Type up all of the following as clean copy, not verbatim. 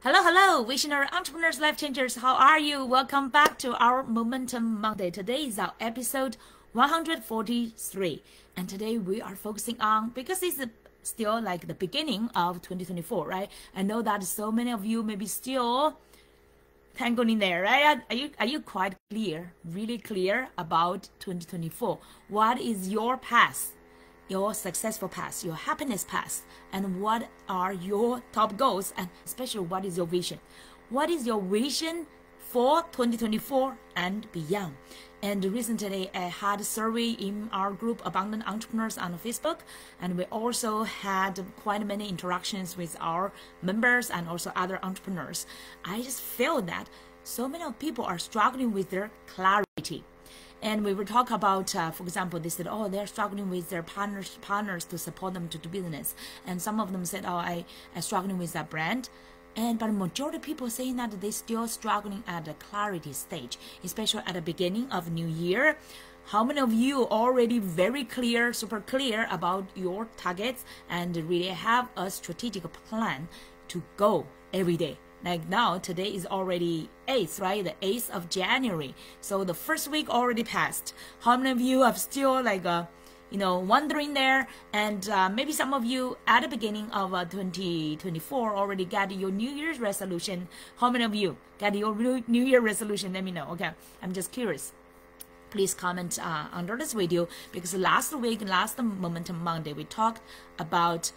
Hello, hello, visionary entrepreneurs, life changers. How are you? Welcome back to our Momentum Monday. Today is our episode 143. And today we are focusing on, because it's still like the beginning of 2024, right? I know that so many of you may be still tangled in there, right? Are you quite clear, really clear about 2024? What is your path? Your successful path, your happiness path, and what are your top goals, and especially what is your vision? What is your vision for 2024 and beyond? And recently I had a survey in our group Abundant Entrepreneurs on Facebook, and we also had quite many interactions with our members and also other entrepreneurs. I just feel that so many people are struggling with their clarity. And we will talk about, for example, they said, oh, they're struggling with their partners to support them to do business. And some of them said, oh, I'm struggling with that brand. But majority of people saying that they're still struggling at the clarity stage, especially at the beginning of new year. How many of you already very clear, super clear about your targets and really have a strategic plan to go every day? Like now, today is already 8th, right? The 8th of January. So the first week already passed. How many of you are still like, wondering there? And maybe some of you at the beginning of 2024 already got your New Year's resolution. How many of you got your New Year resolution? Let me know. Okay, I'm just curious. Please comment under this video, because last Momentum Monday, we talked about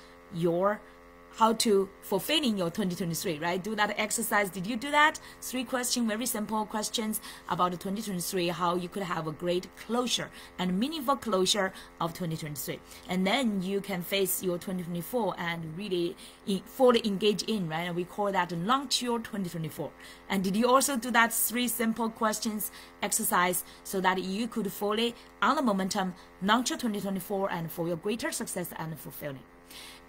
how to fulfilling your 2023, right? Do that exercise. Did you do that? 3 questions, very simple questions about the 2023, how you could have a great closure and meaningful closure of 2023. And then you can face your 2024 and really fully engage in, right? And we call that launch your 2024. And did you also do that 3 simple questions exercise so that you could fully, on the momentum, launch your 2024 and for your greater success and fulfilling?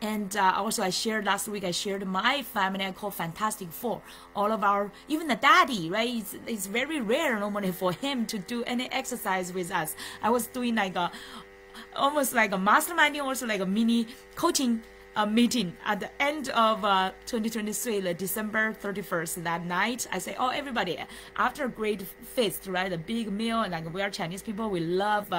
And also I shared last week, I shared my family, I call Fantastic Four. All of our, even the daddy, right? It's very rare normally for him to do any exercise with us. I was doing like almost like a masterminding, also like a mini coaching meeting at the end of 2023, the December 31st, that night. I say, oh, everybody, after a great feast, right? A big meal, and like we are Chinese people, we love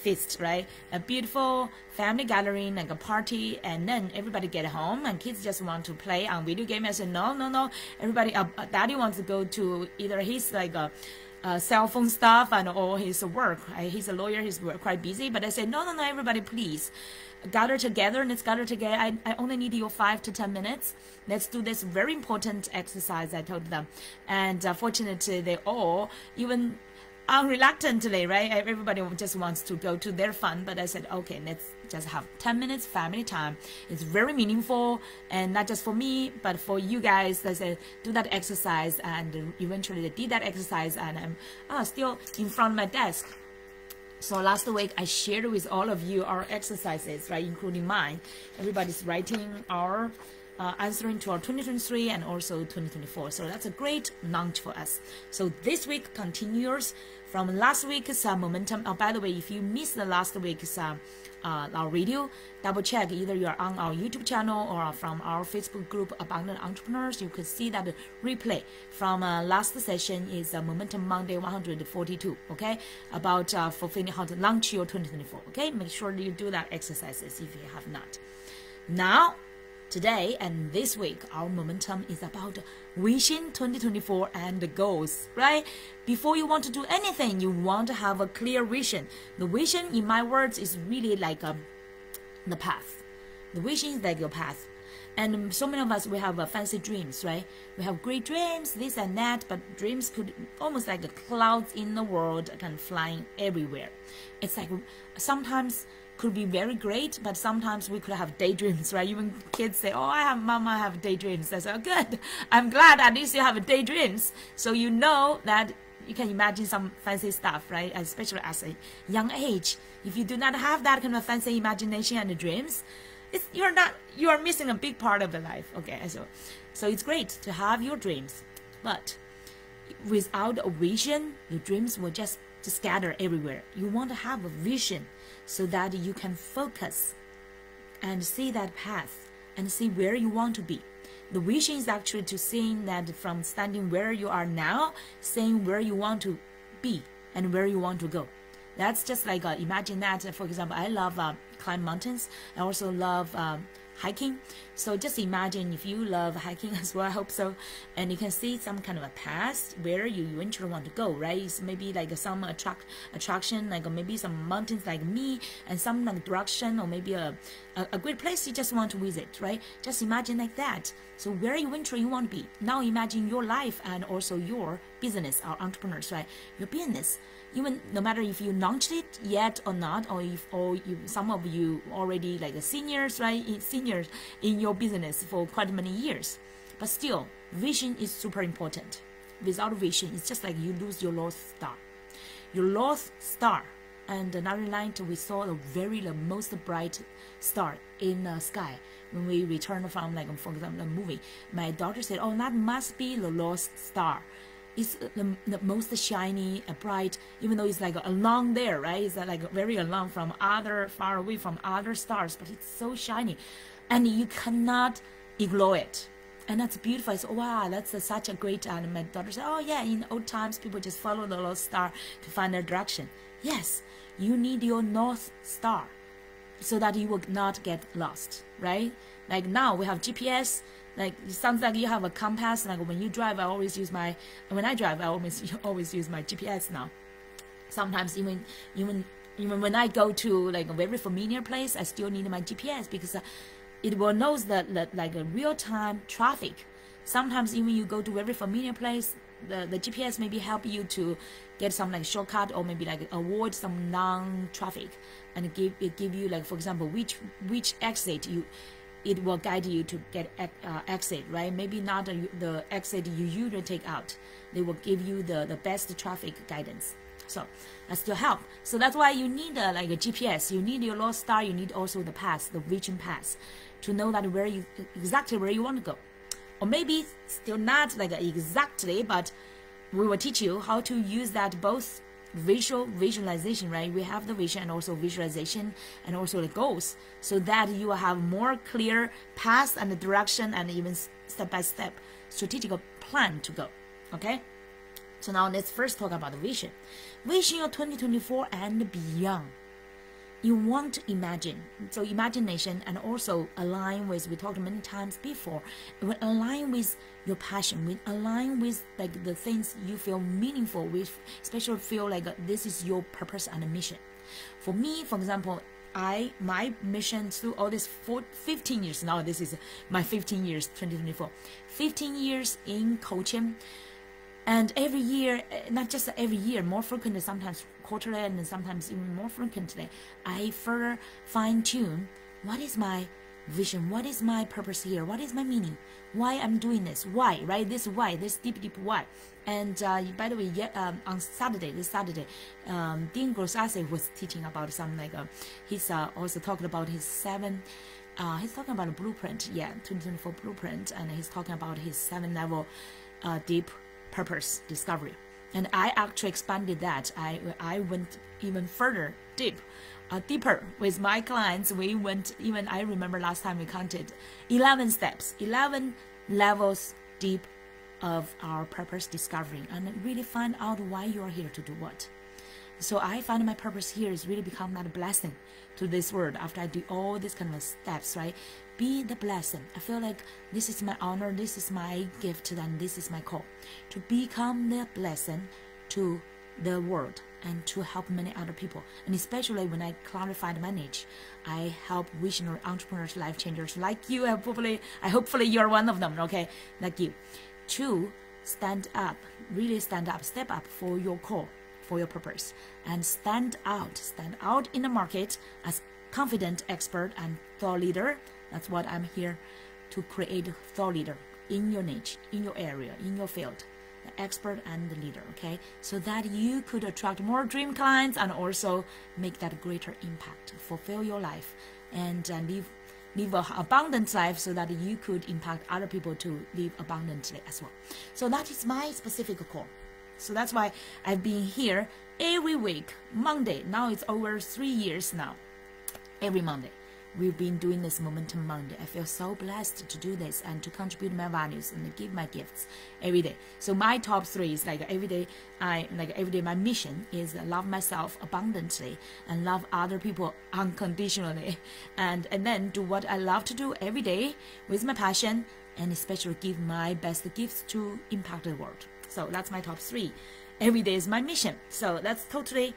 feast, right? A beautiful family gathering, like a party, and then everybody get home and kids just want to play on video game. I said, no, everybody, daddy wants to go to either his like cell phone stuff and or his work. He's a lawyer, he's quite busy, but I said, no, everybody please gather together. Let's gather together. I only need your 5 to 10 minutes. Let's do this very important exercise, I told them. And fortunately they all, even unreluctantly, right? Everybody just wants to go to their fun, but I said, okay, let's just have 10 minutes family time. It's very meaningful, and not just for me, but for you guys. I said, do that exercise, and eventually they did that exercise, and I'm still in front of my desk. So last week I shared with all of you our exercises, right, including mine. Everybody's writing our answering to our 2023 and also 2024. So that's a great launch for us. So this week continues from last week's momentum. Oh, by the way, if you missed the last week's our video, double check either you're on our YouTube channel or from our Facebook group Abundant Entrepreneurs. You could see that the replay from last session is Momentum Monday 142. Okay, about fulfilling how to launch your 2024. Okay, make sure you do that exercises if you have not. Now, today and this week, our momentum is about vision 2024 and the goals, right? Before you want to do anything, you want to have a clear vision. The vision, in my words, is really like the path. The vision is like your path. And so many of us, we have fancy dreams, right? We have great dreams, this and that, but dreams could almost like the clouds in the world can flying everywhere. It's like sometimes could be very great, but sometimes we could have daydreams, right? Even kids say, oh, I have daydreams. I say, oh, good. I'm glad at least you have daydreams. So you know that you can imagine some fancy stuff, right? Especially at a young age. If you do not have that kind of fancy imagination and dreams, you are missing a big part of the life. Okay, so it's great to have your dreams, but without a vision, your dreams will just scatter everywhere. You want to have a vision so that you can focus and see that path and see where you want to be. The vision is actually to seeing that from standing where you are now, seeing where you want to be and where you want to go. That's just like imagine that, for example, I love climb mountains. I also love hiking. So just imagine if you love hiking as well, I hope so, and you can see some kind of a path where you eventually want to go, right? It's maybe like some attraction, like maybe some mountains like me, and some like direction, or maybe a great place you just want to visit, right? Just imagine like that. So where eventually you want to be. Now imagine your life and also your business, or entrepreneurs, right? Your business. Even no matter if you launched it yet or not, or if some of you already like seniors, right? Seniors in your business for quite many years, but still, vision is super important. Without vision, it's just like you lose your North Star. Your North Star. And another night we saw the most bright star in the sky when we returned from, like, for example, a movie. My daughter said, "Oh, that must be the North Star. It's the most shiny, bright, even though it's like along there, right? It's like very along from far away from other stars, but it's so shiny, and you cannot ignore it." And that's beautiful. It's, wow, that's such a great. And my daughter said, "Oh yeah, in old times people just follow the North Star to find their direction." Yes, you need your North Star so that you will not get lost, right? Like now we have GPS. Like it sounds like you have a compass. Like when you drive, when I drive, I always use my GPS now. Sometimes even when I go to like a very familiar place, I still need my GPS because it will knows that like a real time traffic. Sometimes even you go to very familiar place, the GPS maybe help you to get some like shortcut, or maybe like avoid some non-traffic, and it give you, like, for example, which exit it will guide you to get exit, right? Maybe not the exit you usually take out. They will give you the best traffic guidance. So that still help. So that's why you need like a GPS. You need your North Star. You need also the path, the vision path, to know that exactly where you want to go. Or maybe still not like exactly, but we will teach you how to use that both visualization, right? We have the vision and also visualization and also the goals, so that you will have more clear path and the direction, and even step-by-step strategic plan to go. Okay, so now let's first talk about the vision of 2024 and beyond. You want to imagine, so imagination, and also align with, we talked many times before, it will align with your passion, will align with like the things you feel meaningful with, especially feel like this is your purpose and mission. For me, for example, my mission through all this 15 years now, this is my 15 years, 2024, 15 years in coaching. And every year, not just every year, more frequently, sometimes quarterly, and sometimes even more frequently, I further fine-tune what is my vision, what is my purpose here, what is my meaning, why I'm doing this, why, right? This why, this deep why. And by the way, on this Saturday, Dean Grosase was teaching about some he's also talking about his he's talking about a blueprint, 2024 blueprint, and he's talking about his 7-level deep purpose discovery. And I actually expanded that. I went even further deeper with my clients. We went even, I remember last time we counted 11 steps, 11 levels deep of our purpose discovery, and really find out why you are here to do what. So I find my purpose here is really become that blessing to this world after I do all these kind of steps, right? Be the blessing. I feel like this is my honor, this is my gift, and this is my call to become the blessing to the world and to help many other people. And especially when I clarified my niche, I help visionary entrepreneurs, life changers like you. Hopefully you're one of them, okay? Like you, to stand up, really stand up, step up for your call, for your purpose, and stand out in the market as confident expert and thought leader. That's what I'm here to create, thought leader in your niche, in your area, in your field, the expert and the leader, okay? So that you could attract more dream clients and also make that greater impact, fulfill your life, and live an abundant life, so that you could impact other people to live abundantly as well. So that is my specific call. So that's why I've been here every week, Monday. Now it's over 3 years now. Every Monday, we've been doing this Momentum Monday. I feel so blessed to do this and to contribute my values and to give my gifts every day. So my top 3 is like every day my mission is love myself abundantly and love other people unconditionally, and then do what I love to do every day with my passion, and especially give my best gifts to impact the world. So that's my top 3. Every day is my mission. So that's totally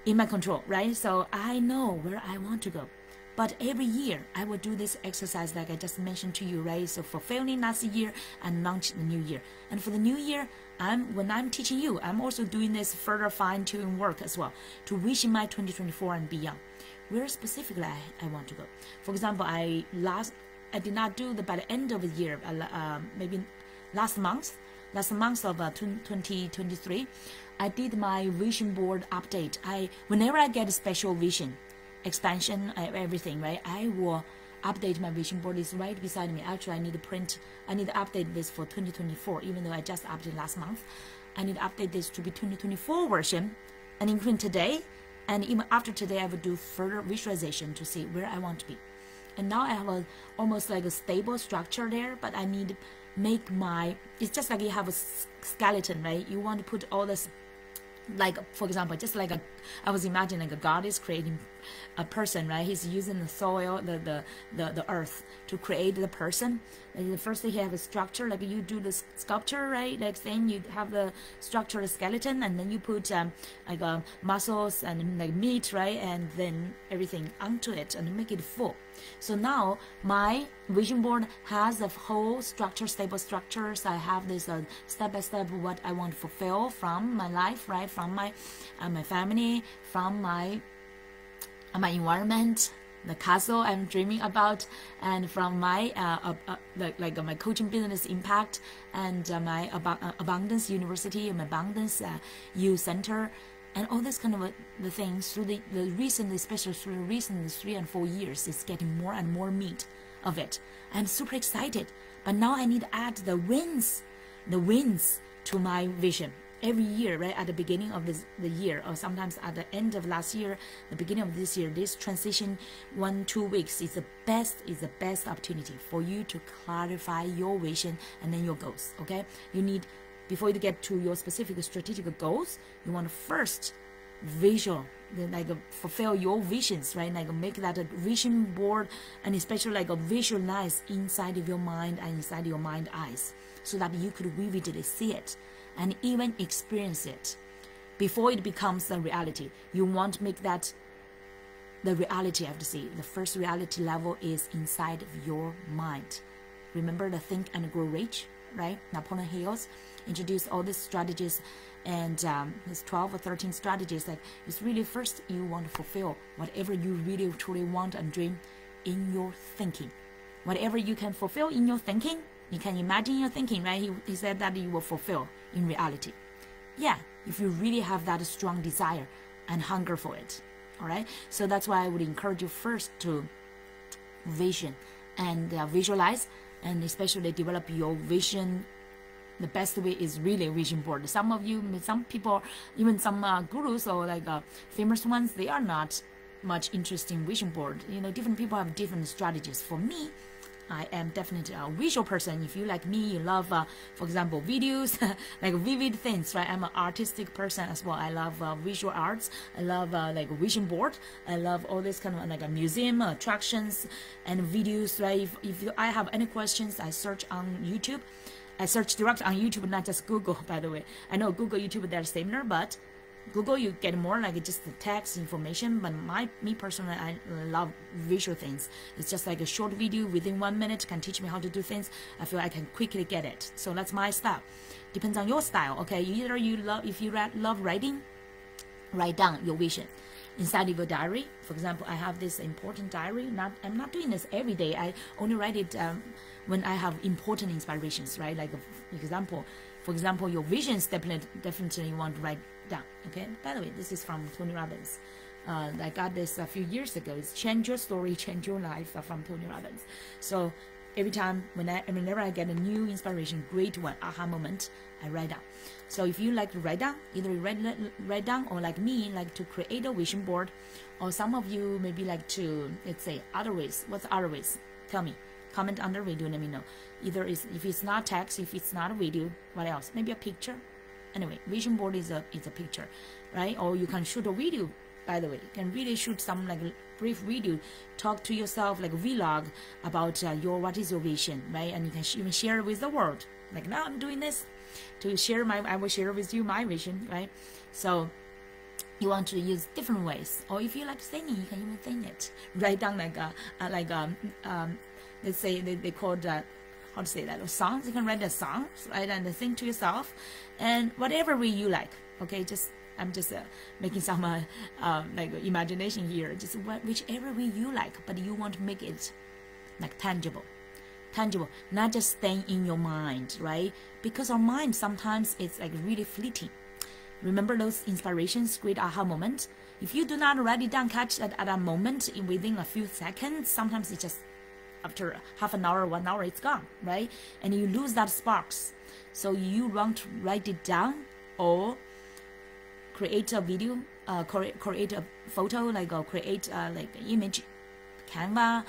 in my control, right? So I know where I want to go. But every year I will do this exercise like I just mentioned to you, right? So fulfilling last year and launch the new year. And for the new year, when I'm teaching you, I'm also doing this further fine-tuning work as well to reach my 2024 and beyond. Where specifically I want to go. For example, I did not do by the end of the year, maybe last month of 2023, I did my vision board update. Whenever I get a special vision, expansion, everything, right, I will update my vision board. It's right beside me. Actually, I need to update this for 2024, even though I just updated last month. I need to update this to be 2024 version, and including today, and even after today, I will do further visualization to see where I want to be. And now I have almost like a stable structure there, but I need to make it's just like you have a skeleton, right? You want to put all this, like, for example, just like I was imagining like a God is creating a person, right? He's using the soil, the earth to create the person. And first he have a structure, like you do the sculpture, right? Like then you have the structure, the skeleton, and then you put muscles and like meat, right? And then everything onto it and make it full. So now my vision board has a whole structure, stable structures. I have this step by step what I want to fulfill from my life, right? From my family, from my environment, the castle I'm dreaming about, and from my my coaching business impact, and my abundance university, my abundance youth center, and all this kind of the things through the recently, especially through the recent 3 and 4 years, is getting more and more meat of it. I'm super excited, but now I need to add the wins to my vision. Every year, right at the beginning of the year, or sometimes at the end of last year, the beginning of this year, this transition 1-2 weeks is the best opportunity for you to clarify your vision and then your goals. Okay, you need, before you get to your specific strategic goals, you want to first fulfill your visions, right? Like make that a vision board, and especially like visualize inside of your mind and inside your mind eyes, so that you could vividly see it and even experience it before it becomes a reality. You want to make that the reality of the see. The first reality level is inside of your mind. Remember the Think and Grow Rich, right? Napoleon Hill's introduced all these strategies, and there's 12 or 13 strategies. Like, it's really first you want to fulfill whatever you really truly want and dream in your thinking. Whatever you can fulfill in your thinking, you can imagine your thinking, right? He said that you will fulfill in reality. Yeah, if you really have that strong desire and hunger for it. All right, so that's why I would encourage you first to vision and visualize, and especially develop your vision. The best way is really a vision board. Some people, even some gurus or like famous ones, they are not much interested in vision board. You know, different people have different strategies. For me, I am definitely a visual person. If you like me, you love, for example, videos, like vivid things, right? I'm an artistic person as well. I love visual arts. I love like a vision board. I love all this kind of like a museum, attractions, and videos, right? If I have any questions, I search on YouTube. I search direct on YouTube, not just Google, by the way. I know Google, YouTube, they're similar, but Google, you get more like just the text information. But me personally, I love visual things. It's just like a short video within 1 minute can teach me how to do things. I feel I can quickly get it. So that's my style. Depends on your style. Okay, either if you love writing, write down your vision inside of your diary. For example, I have this important diary. I'm not doing this every day. I only write it when I have important inspirations, right? Like for example, your visions definitely you want to write down. Okay, by the way, this is from Tony Robbins. I got this a few years ago. It's Change Your Story, Change Your Life from Tony Robbins. So every time whenever I get a new inspiration, great one, aha moment, I write down. So if you like to write down, either write down, or like me, like to create a vision board, or some of you maybe like to, let's say, other ways. What's other ways? Tell me. Comment under video, let me know. Either is, if it's not text, if it's not a video, what else? Maybe a picture. Anyway, vision board is a picture, right? Or you can shoot a video. By the way, you can really shoot some like brief video, talk to yourself like a vlog about what is your vision, right? And you can even share it with the world. Like, now I'm doing this to share I will share with you my vision, right? So you want to use different ways, or if you like singing, you can even sing it. Write down let's say they call that, how to say that, songs. You can write the songs, right, and sing to yourself, and whatever way you like. Okay, I'm just making some like imagination here. Just whichever way you like, but you want to make it like tangible, not just staying in your mind, right? Because our mind sometimes it's like really fleeting. Remember those inspirations, great aha moments? If you do not write it down, catch that at a moment within a few seconds, sometimes it's just after half an hour, 1 hour, it's gone, right? And you lose that sparks. So you want to write it down, or create a video, create a photo, like create like an image, Canva,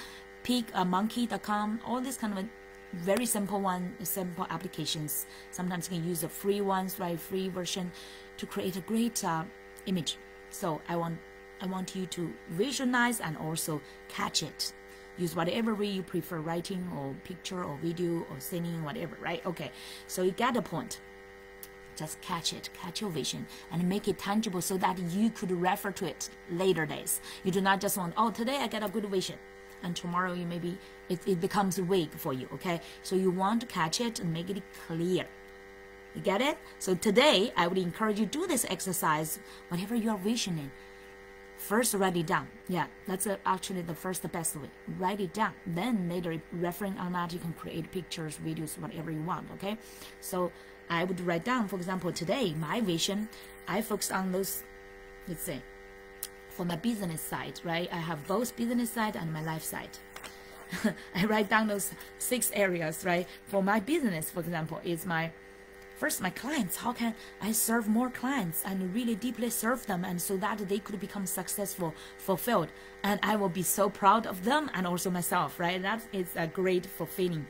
monkey.com, all this kind of very simple simple applications. Sometimes you can use the free ones, right? Free version to create a great image. So I want you to visualize and also catch it. Use whatever way you prefer, writing or picture or video or singing, whatever, right? Okay, so you get the point. Just catch it, catch your vision, and make it tangible so that you could refer to it later days. You do not just want, oh, today I get a good vision, and tomorrow you maybe it becomes vague for you, okay? So you want to catch it and make it clear. You get it? So today I would encourage you to do this exercise, whatever you are visioning. First, write it down. Yeah, that's actually the best way. Write it down. Then later, referring on that, you can create pictures, videos, whatever you want, okay? So I would write down, for example, today, my vision, I focus on those, let's say, for my business side, right? I have both business side and my life side. I write down those 6 areas, right? For my business, for example, is first, my clients. How can I serve more clients and really deeply serve them, and so that they could become successful, fulfilled, and I will be so proud of them and also myself, right? That is a great fulfilling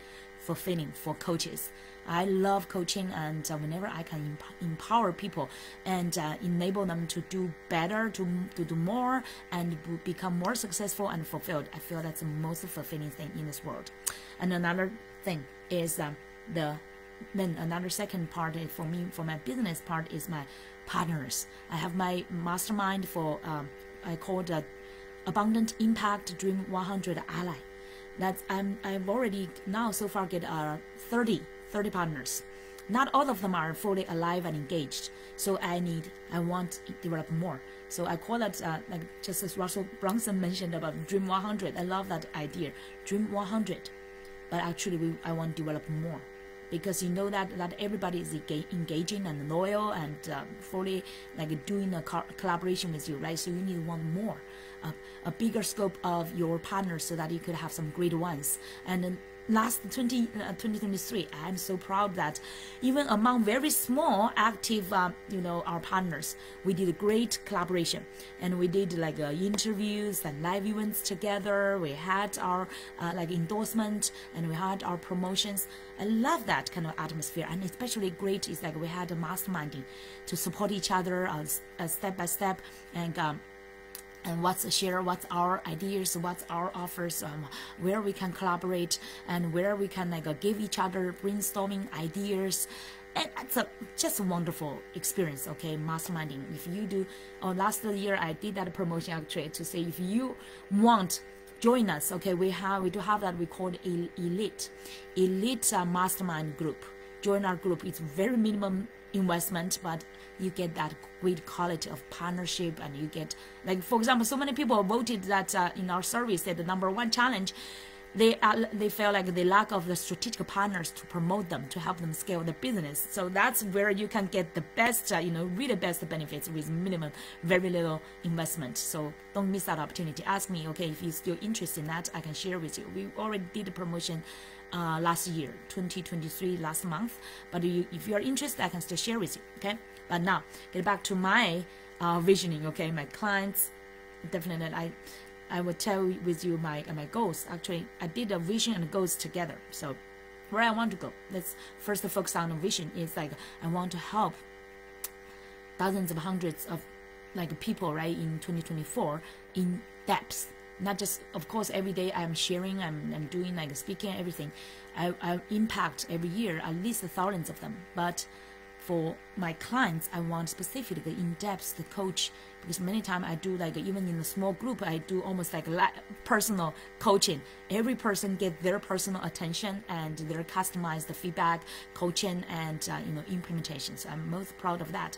for coaches. I love coaching, and whenever I can empower people and enable them to do better, to do more, and become more successful and fulfilled, I feel that's the most fulfilling thing in this world. And another thing is then another second part for me, for my business part, is my partners. I have my mastermind for I call it Abundant Impact Dream 100 Ally. That's I've already now so far get 30 partners. Not all of them are fully alive and engaged. So I want to develop more. So I call that like just as Russell Brunson mentioned about Dream 100. I love that idea, Dream 100. But actually I want to develop more. Because you know that everybody is engaging and loyal and fully like doing a collaboration with you, right? So you need one more, a bigger scope of your partners, so that you could have some great ones. And then last 2023, I'm so proud that even among very small active our partners, we did a great collaboration, and we did like interviews and live events together. We had our like endorsement, and we had our promotions. I love that kind of atmosphere, and especially great is like we had a masterminding to support each other step by step, and what's our ideas, what's our offers, where we can collaborate, and where we can like give each other brainstorming ideas. And it's just a wonderful experience, okay, masterminding. If you do, last year I did that promotion actually to say, if you want, join us, okay, we do have that we call elite mastermind group. Join our group. It's very minimum investment, but you get that great quality of partnership, and you get, like, for example, so many people voted that in our survey said the #1 challenge they feel like they lack of the strategic partners to promote them, to help them scale the business. So that's where you can get the best, really best benefits with minimum, very little investment. So don't miss that opportunity. Ask me, okay, if you're still interested in that, I can share with you. We already did a promotion last year, 2023, last month. But if you're interested, I can still share with you, okay? But now, get back to my visioning, okay? My clients, definitely, I will tell with you my goals. Actually, I did a vision and goals together. So where I want to go, let's first focus on the vision. Is like I want to help dozens of hundreds of like people, right, in 2024 in depth. Not just, of course, every day I'm sharing, I'm doing like speaking, everything. I impact every year at least thousands of them. But for my clients, I want specifically in-depth the coach, because many times I do like even in a small group, I do almost like personal coaching. Every person get their personal attention and their customized feedback, coaching, and implementation. So I'm most proud of that.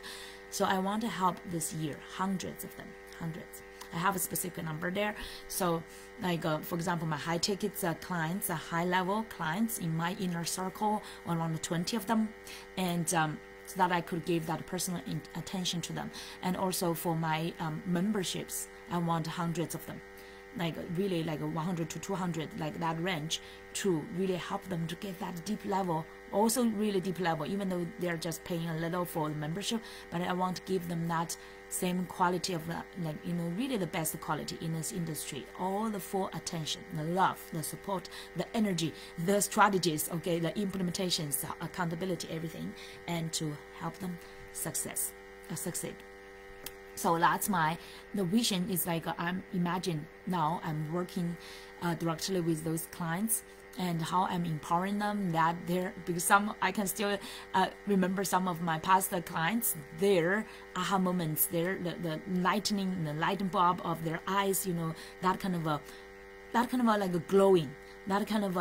So I want to help this year hundreds of them, hundreds. I have a specific number there. So like for example, my high tickets clients, high level clients in my inner circle, around 20 of them, and so that I could give that personal attention to them. And also for my memberships, I want hundreds of them, like really like 100 to 200, like that range, to really help them to get that deep level, also really deep level, even though they're just paying a little for the membership. But I want to give them that same quality of that, like really the best quality in this industry, all the full attention, the love, the support, the energy, the strategies, okay, the implementations, the accountability, everything, and to help them succeed. So that's the vision is like imagine now I'm working directly with those clients, and how I'm empowering them, that because I can still remember some of my past clients, their aha moments, the lightning, the light bulb of their eyes, that kind of like a glowing, that kind of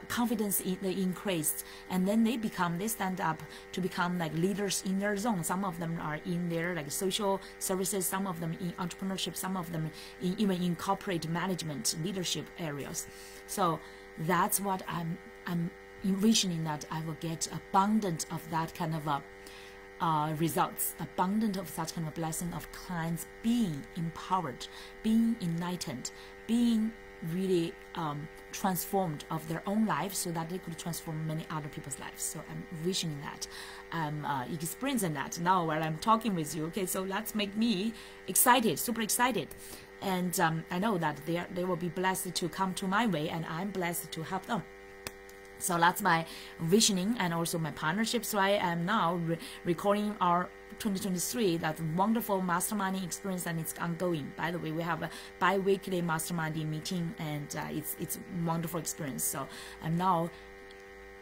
confidence increased, and then they stand up to become like leaders in their zone. Some of them are in their like social services, some of them in entrepreneurship, some of them even in corporate management leadership areas. So that's what I'm envisioning, that I will get abundant of that kind of results, abundant of such kind of blessing of clients being empowered, being enlightened, being really transformed of their own lives, so that they could transform many other people's lives. So I'm visioning that, I'm experiencing that now while I'm talking with you. Okay, so that's make me excited, super excited. And I know that they will be blessed to come to my way, and I'm blessed to help them. So that's my visioning and also my partnerships. So I am now recording our 2023, that wonderful masterminding experience, and it's ongoing. By the way, we have a bi-weekly masterminding meeting, and it's wonderful experience. So I'm now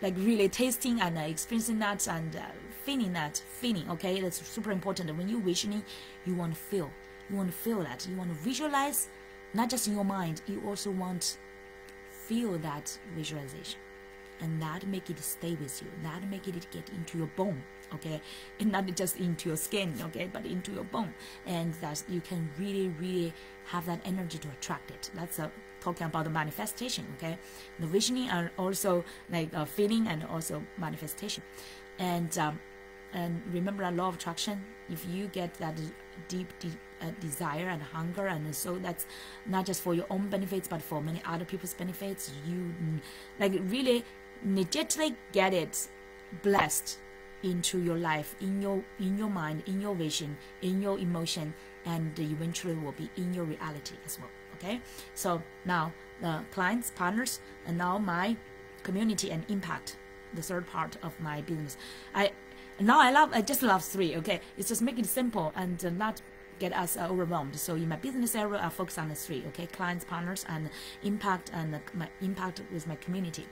like really tasting and experiencing that and feeling that feeling. Okay, that's super important. When you're visioning, you want to feel. You want to feel that. You want to visualize, not just in your mind. You also want to feel that visualization, and that make it stay with you. That make it get into your bone, okay, and not just into your skin, okay, but into your bone, and that you can really, really have that energy to attract it. That's talking about the manifestation, okay. The visioning are also like feeling and also manifestation, and remember that law of attraction. If you get that deep desire and hunger, and so that's not just for your own benefits but for many other people's benefits, you like really immediately get it blessed into your life, in your mind, in your vision, in your emotion, and eventually will be in your reality as well. Okay, so now the clients, partners, and now my community and impact, the third part of my business. I just love three. Okay, it's just make it simple and not get us overwhelmed. So in my business area, I focus on the three. Okay, clients, partners, and impact, and my impact with my community.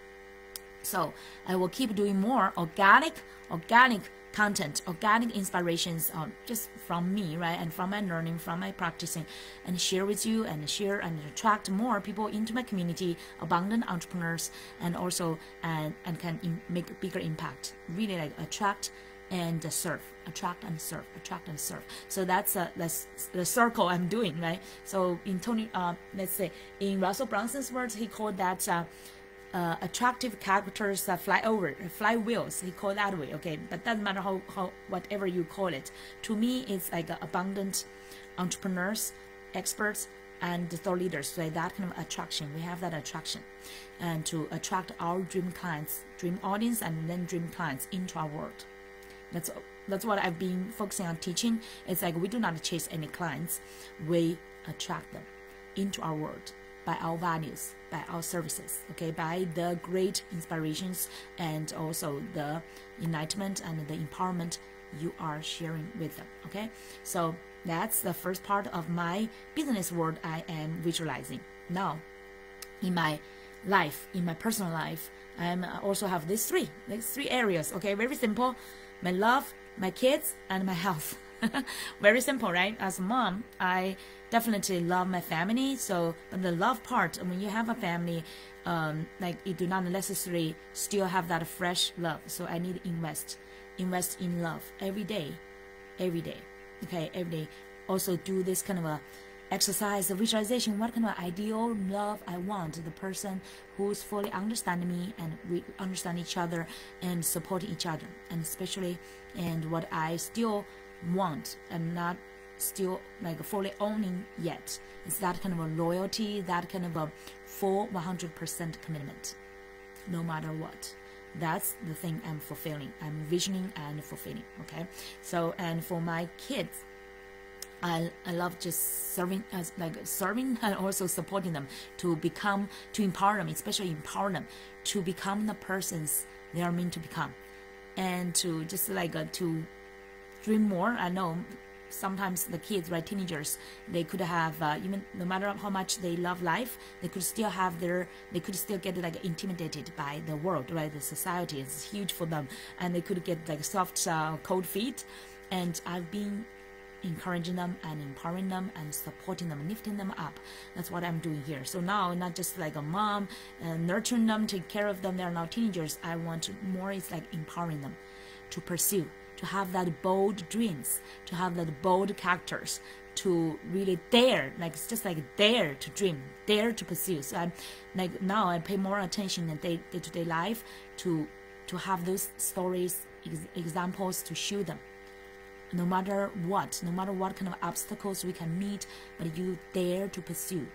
So I will keep doing more organic content, organic inspirations, just from me, right, and from my learning, from my practicing, and share with you, and share and attract more people into my community, abundant entrepreneurs, and also and can make a bigger impact. Really like attract and serve, attract and serve, attract and serve. So that's the circle I'm doing, right? So in let's say in Russell Brunson's words, he called that attractive characters fly wheels. He called that way, okay? But doesn't matter how whatever you call it. To me, it's like abundant entrepreneurs, experts, and thought leaders. So that kind of attraction, we have that attraction, and to attract our dream clients, dream audience, and then dream clients into our world. That's what I've been focusing on teaching. It's like we do not chase any clients, we attract them into our world by our values, by our services, okay, by the great inspirations and also the enlightenment and the empowerment you are sharing with them, okay? So that's the first part of my business world I am visualizing. Now, in my life, in my personal life, I also have these three areas, okay? Very simple. My love, my kids, and my health. Very simple, right? As a mom, I definitely love my family. So, but the love part, when you have a family, like you do not necessarily still have that fresh love. So I need to invest in love every day, okay, every day. Also do this kind of a exercise, a visualization. What kind of ideal love I want? The person who's fully understanding me, and we understand each other and support each other, and especially, and what I still want, I'm not still like fully owning yet. It's that kind of a loyalty, that kind of a full 100% commitment, no matter what. That's the thing I'm fulfilling. I'm visioning and fulfilling. Okay. So, and for my kids, I love just serving and also supporting them to empower them, especially empower them to become the persons they are meant to become, and to just to dream more. I know sometimes the kids, right, teenagers, they could have even no matter how much they love life, they could still get intimidated by the world, right? The society is huge for them, and they could get soft, cold feet. And I've been encouraging them and empowering them and supporting them, lifting them up. That's what I'm doing here. So now, not just like a mom, nurturing them, take care of them. They're now teenagers. I want more. It's like empowering them to pursue, to have that bold dreams, to have that bold characters, to really dare, it's just dare to dream, dare to pursue. So I'm now I pay more attention in day-to-day life to have those stories, examples to show them. No matter what kind of obstacles we can meet, but you dare to pursue,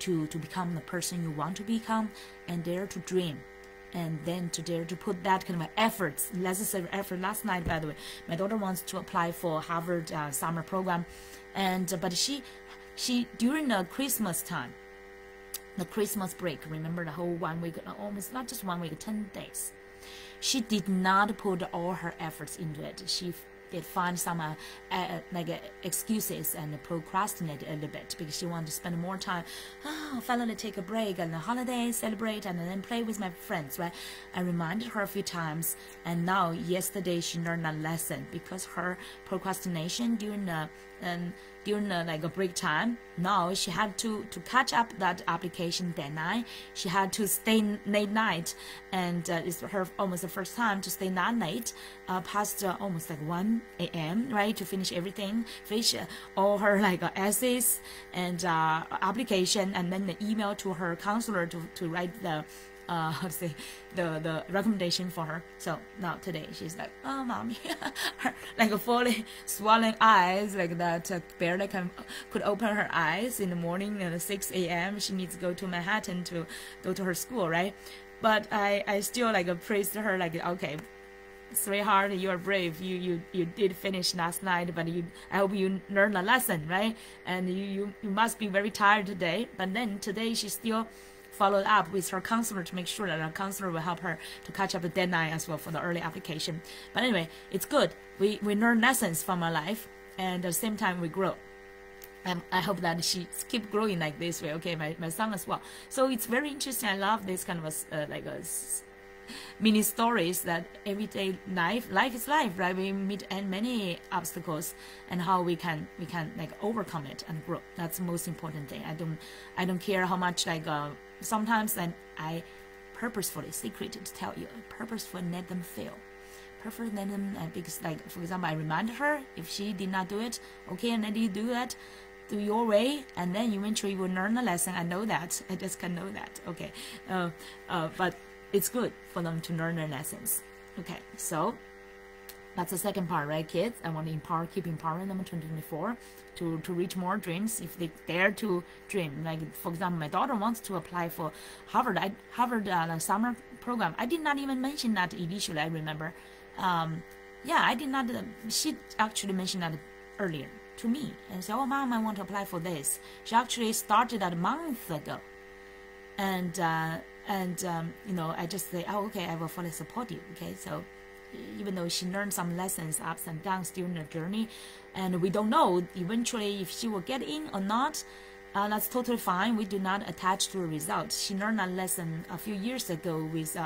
to become the person you want to become, and dare to dream. And then to dare to put that kind of necessary effort. Last night, by the way, my daughter wants to apply for Harvard summer program, but she during the Christmas time, the Christmas break, remember the whole 1 week, almost not just 1 week, 10 days, she did not put all her efforts into it. She did find some excuses and procrastinate a little bit because she wanted to spend more time. Finally take a break and a holiday, celebrate, and then play with my friends, right? I reminded her a few times, and now yesterday she learned a lesson because her procrastination during the a break time. Now she had to catch up that application deadline. She had to stay late night, and it's her almost the first time to stay that late, past almost 1 a.m. right, to finish everything, finish all her essays and application, and then the email to her counselor to write the the recommendation for her. So now today she's like, oh mommy, her fully swollen eyes that, barely could open her eyes in the morning at 6 a.m. She needs to go to Manhattan to go to her school, right? But I still praised her, okay, sweetheart, you are brave. You did finish last night, but I hope you learned a lesson, right? And you must be very tired today. But then today she still followed up with her counselor to make sure that her counselor will help her to catch up the deadline as well for the early application. But anyway, it's good. We learn lessons from our life, and at the same time we grow. And I hope that she keep growing like this way. Okay, my son as well. So it's very interesting. I love this kind of mini stories that everyday life is life, right? We meet many obstacles, and how we can overcome it and grow. That's the most important thing. I don't care how much sometimes I purposefully secretly tell you, purposefully let them fail, her first lesson, because like for example, I reminded her if she did not do it, okay, and then you do that, do your way, and then eventually you will learn the lesson. I know that. I just can know that. Okay, but it's good for them to learn their lessons. Okay, so that's the second part, right, kids? I want to keep empowering them in 2024 to reach more dreams if they dare to dream. Like, for example, my daughter wants to apply for Harvard. Harvard summer program. I did not even mention that initially, I remember. Yeah, I did not. She actually mentioned that earlier to me and said, oh, Mom, I want to apply for this. She actually started that a month ago. And you know, I just say, oh, okay, I will fully support you. Okay, so even though she learned some lessons, ups and downs during the journey, and we don't know eventually if she will get in or not, that's totally fine. We do not attach to a result. She learned a lesson a few years ago with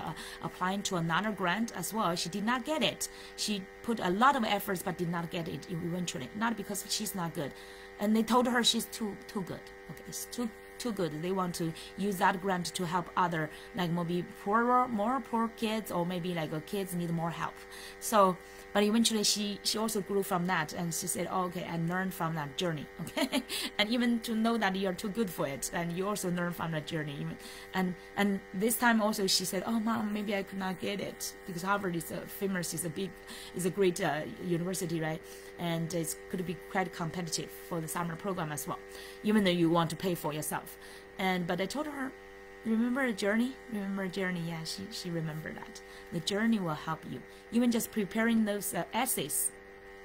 applying to another grant as well. She did not get it. She put a lot of efforts but did not get it eventually, not because she's not good. And they told her she's too good. Okay, it's too good. They want to use that grant to help other, like maybe more poor kids, or maybe like kids need more help. So, but eventually she also grew from that, and she said, oh, okay, I learned from that journey. Okay, and even to know that you're too good for it, and you also learn from that journey. Even and this time also she said, oh, Mom, maybe I could not get it because Harvard is famous, is a great university, right? And it could be quite competitive for the summer program as well, even though you want to pay for yourself. But I told her, remember a journey? Remember a journey? Yeah, she remembered that. The journey will help you. Even just preparing those essays,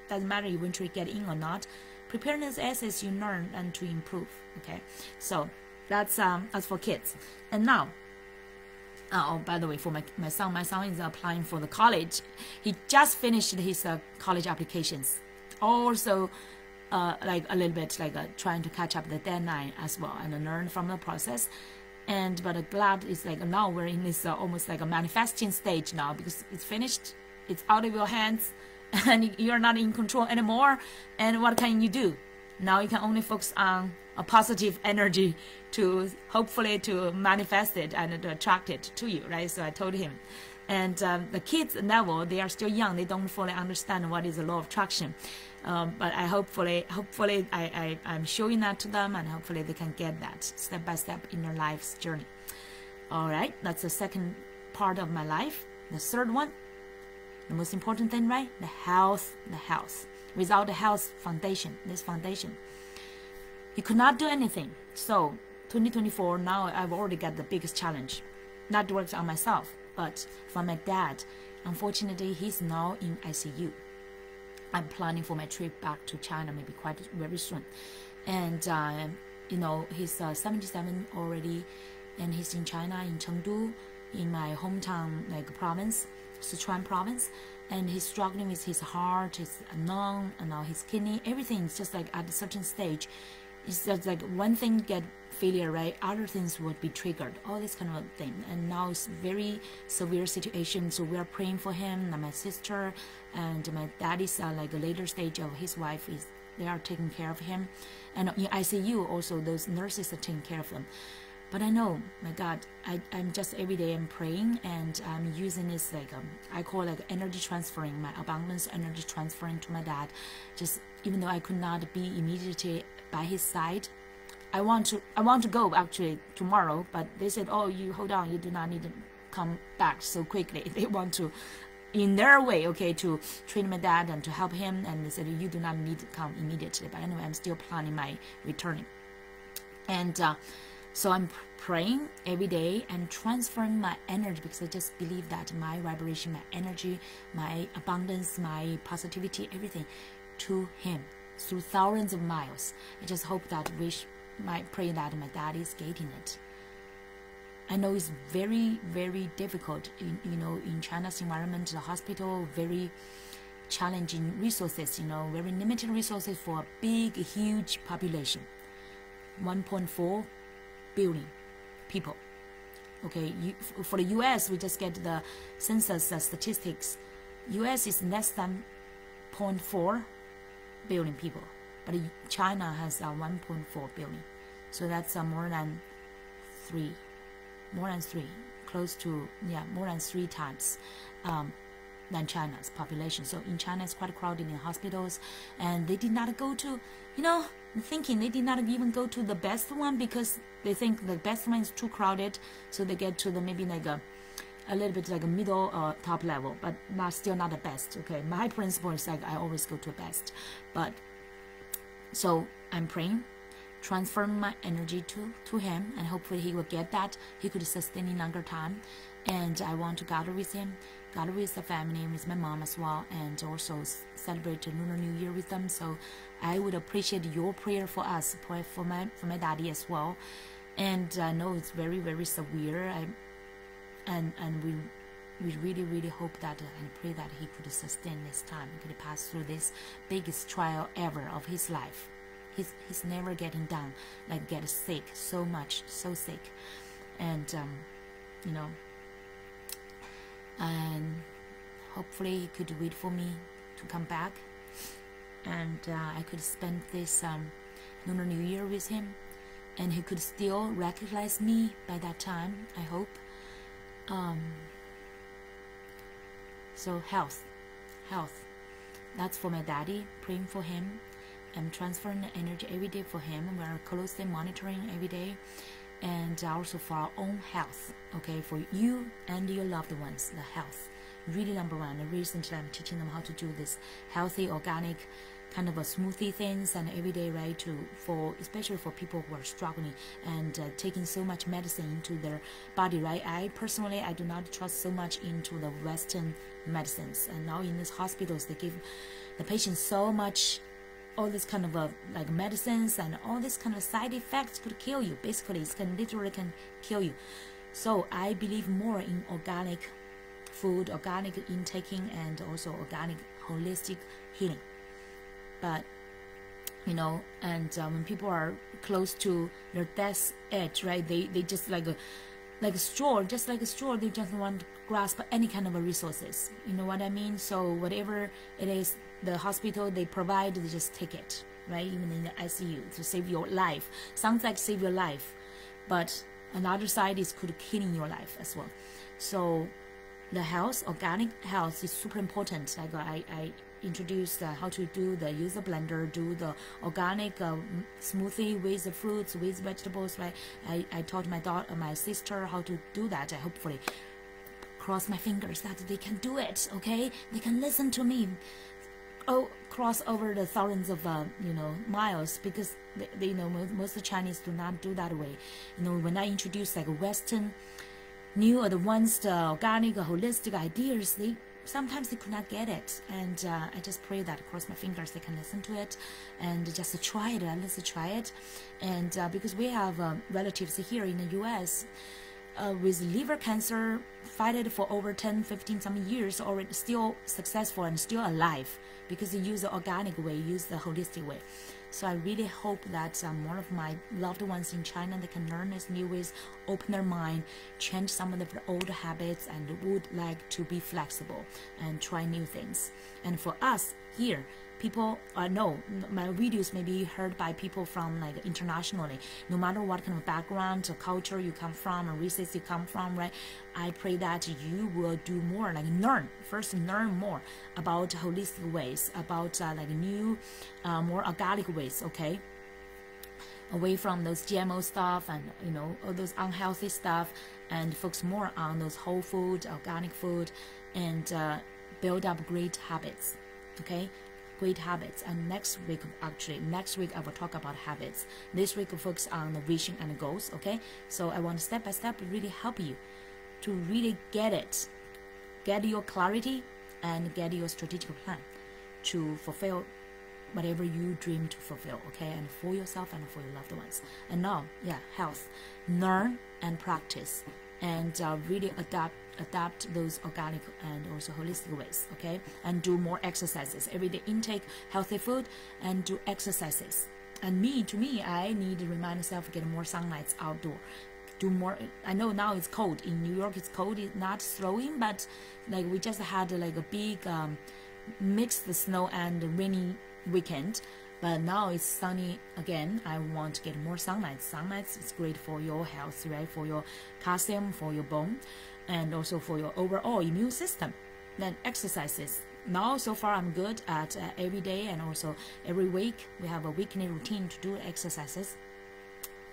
doesn't matter you eventually get in or not. Preparing those essays, you learn and to improve. Okay, so that's as for kids. And now, oh, by the way, for my son is applying for the college. He just finished his college applications. Also, like a little bit like trying to catch up the deadline as well and learn from the process. But glad it's like now we're in this almost like a manifesting stage now, because it's finished, it's out of your hands, and you're not in control anymore. And what can you do? Now you can only focus on a positive energy to hopefully to manifest it and to attract it to you, right? So I told him. And the kids level, they are still young, they don't fully understand what is the law of attraction. But I hopefully I'm showing that to them, and hopefully they can get that step by step in their life's journey. All right, that's the second part of my life. The third one, the most important thing, right? The health. Without the health foundation, this foundation, you could not do anything. So 2024, now I've already got the biggest challenge. Not works on myself, but for my dad. Unfortunately, he's now in ICU. I'm planning for my trip back to China maybe very soon. And, you know, he's 77 already, and he's in China, in Chengdu, in my hometown, like province, Sichuan province. And he's struggling with his heart, his lung, and now his kidney. Everything's just like at a certain stage. It's just like one thing get failure, right? Other things would be triggered, all this kind of thing. And now it's very severe situation, so we are praying for him. And my sister and my dad is like the later stage of his wife, they are taking care of him. And in ICU also, those nurses are taking care of them. But I know, my God, I'm just every day I'm praying, and I'm using this like I call like energy transferring, my abundance energy transferring to my dad. Just even though I could not be immediately by his side, I want to go actually tomorrow, but they said, oh, you hold on, you do not need to come back so quickly. They want to, in their way, okay, to train my dad and to help him, and they said you do not need to come immediately. But anyway, I'm still planning my returning, and so I'm praying every day and transferring my energy, because I just believe that my vibration, my energy, my abundance, my positivity, everything to him through thousands of miles. I just hope that pray that my dad is getting it. I know it's very, very difficult, in China's environment, the hospital, very challenging resources, very limited resources for a big, huge population. 1.4 billion people. Okay, for the US, we just get the census statistics. US is less than 0.4 billion people, but China has 1.4 billion. So that's more than three, close to, more than 3 times than China's population. So in China, it's quite crowded in hospitals, and they did not go to, thinking they did not even go to the best one because they think the best one is too crowded. So they get to the maybe like a little bit like a middle or top level, but still not the best. Okay, my principle is like I always go to best, but so I'm praying, transferring my energy to him, and hopefully he will get that. He could sustain in longer time, and I want to gather with him, gather with the family, with my mom as well, and also celebrate the Lunar New Year with them. So I would appreciate your prayer for us, pray for my daddy as well. And I know it's very, very severe. And we really hope that and pray that he could sustain this time, he could pass through this biggest trial ever of his life. He's never getting down, like get sick so much, so sick, and and hopefully he could wait for me to come back, and I could spend this Lunar New Year with him, and he could still recognize me by that time, I hope. So health, that's for my daddy, praying for him. I'm transferring the energy every day for him. We're closely monitoring every day, and also for our own health, okay, for you and your loved ones, the health, really number one. Recently I'm teaching them how to do this healthy, organic, kind of a smoothie things, and every day, right, especially for people who are struggling and taking so much medicine into their body, right. I personally do not trust so much into the Western medicines, and now in these hospitals they give the patients so much all this kind of like medicines, and all this kind of side effects could kill you. Basically, it can literally kill you. So I believe more in organic food, organic intaking, and also organic holistic healing. But and when people are close to their death's edge, right, they just like a straw, just like a straw, they just want to grasp any kind of resources, you know what I mean? So whatever it is, the hospital they provide, they just take it, right? Even in the ICU, to save your life. Sounds like save your life, but another side is could killing your life as well. So the health, organic health, is super important. Like I introduced how to use the blender, do the organic smoothie with the fruits, with vegetables, right? I taught my sister how to do that. I hopefully cross my fingers that they can do it, okay? They can listen to me. Cross over the thousands of miles, because they most of the Chinese do not do that way. When I introduce like Western new advanced organic holistic ideas, sometimes they could not get it, and I just pray that, cross my fingers, they can listen to it and just try it. Let's try it. And because we have relatives here in the US with liver cancer, fight it for over 10-15 some years, already still successful and still alive, because they use the organic way, use the holistic way. So I really hope that more of my loved ones in China, they can learn these new ways, open their mind, change some of the old habits, and would like to be flexible and try new things. And for us here, people know my videos may be heard by people from like internationally, no matter what kind of background or culture you come from or races you come from, right? I pray that you will do more, like learn more about holistic ways, about like new, more organic ways, okay? Away from those GMO stuff and all those unhealthy stuff, and focus more on those whole food, organic food, and build up great habits, okay? Great habits. And next week I will talk about habits. This week we'll focus on the vision and the goals, okay? So I want step by step really help you to really get your clarity and get your strategic plan to fulfill whatever you dream to fulfill, okay? And for yourself and for your loved ones. And now, health, learn and practice, and really adapt those organic and also holistic ways, okay? And do more exercises every day, intake healthy food and do exercises. And to me, I need to remind myself to get more sunlights outdoor. Do more. I know now it's cold in New York. It's cold. It's not snowing, but like we just had like a big mixed snow and rainy weekend. But now it's sunny again. I want to get more sunlight. Sunlight is great for your health, right? For your calcium, for your bone, and also for your overall immune system. then exercises. Now, so far, I'm good at every day, and also every week we have a weekly routine to do exercises.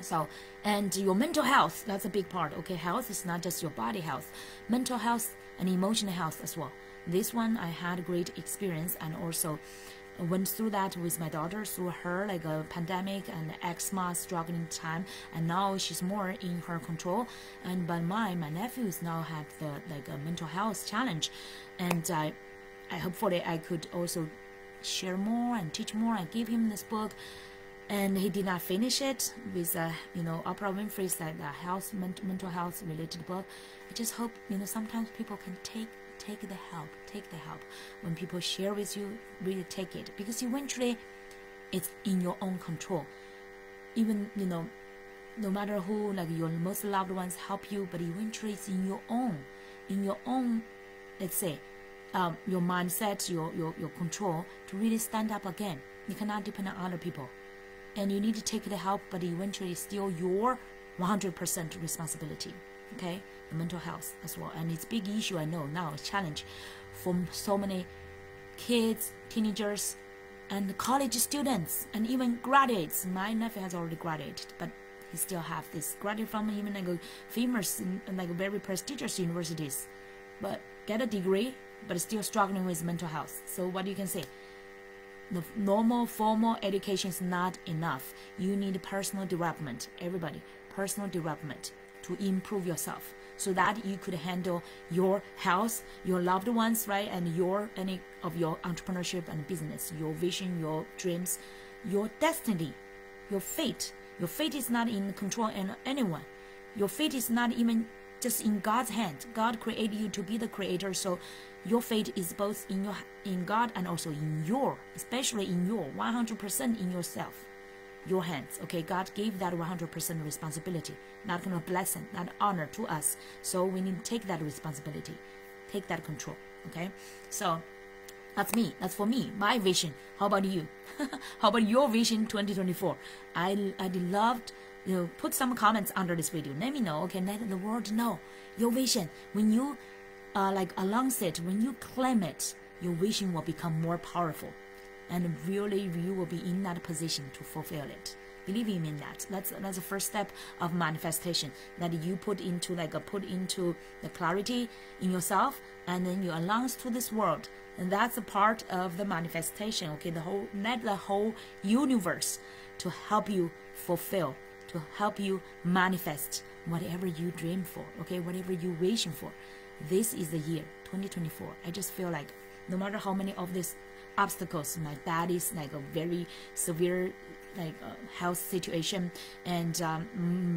So, and your mental health, that's a big part. Okay, health is not just your body health, mental health and emotional health as well. This one I had a great experience, and also went through that with my daughter, through her like a pandemic and eczema struggling time, and now she's more in her control. And but my nephews now have the like a mental health challenge, and I hopefully I could also share more and teach more and give him this book. And he did not finish it with Oprah Winfrey's like mental health related book. I just hope sometimes people can take the help when people share with you. Really take it, because eventually it's in your own control. Even no matter who, like your most loved ones help you, but eventually it's in your own let's say your mindset, your control to really stand up again. You cannot depend on other people, and you need to take the help, but eventually it's still your 100% responsibility. Okay, the mental health as well, and it's a big issue. I know now, a challenge for so many kids, teenagers, and college students, and even graduates. My nephew has already graduated, but he still have this graduate from even like a famous and like very prestigious universities, but get a degree, but still struggling with mental health. So what you can say? The normal formal education is not enough. You need personal development. Everybody, personal development to improve yourself, so that you could handle your health, your loved ones, right, and any of your entrepreneurship and business, your vision, your dreams, your destiny, your fate. Your fate is not in control of anyone. Your fate is not even just in God's hand. God created you to be the creator, so your fate is both in God and also especially in your 100% in yourself, your hands. Okay, God gave that 100% responsibility, not kind of blessing, not honor to us. So we need to take that responsibility, take that control. Okay, so that's me. That's for me, my vision. How about you? How about your vision 2024? I'd loved put some comments under this video. Let me know. Okay, let the world know your vision. When you announce it, when you claim it, your vision will become more powerful, and really you will be in that position to fulfill it. Believe in that. That's the first step of manifestation, that you put into the clarity in yourself, and then you announce to this world, and that's a part of the manifestation. Okay, the whole universe to help you fulfill, to help you manifest whatever you dream for. Okay, whatever you wishing for. This is the year 2024. I just feel like no matter how many of these obstacles, my dad is like a very severe health situation, and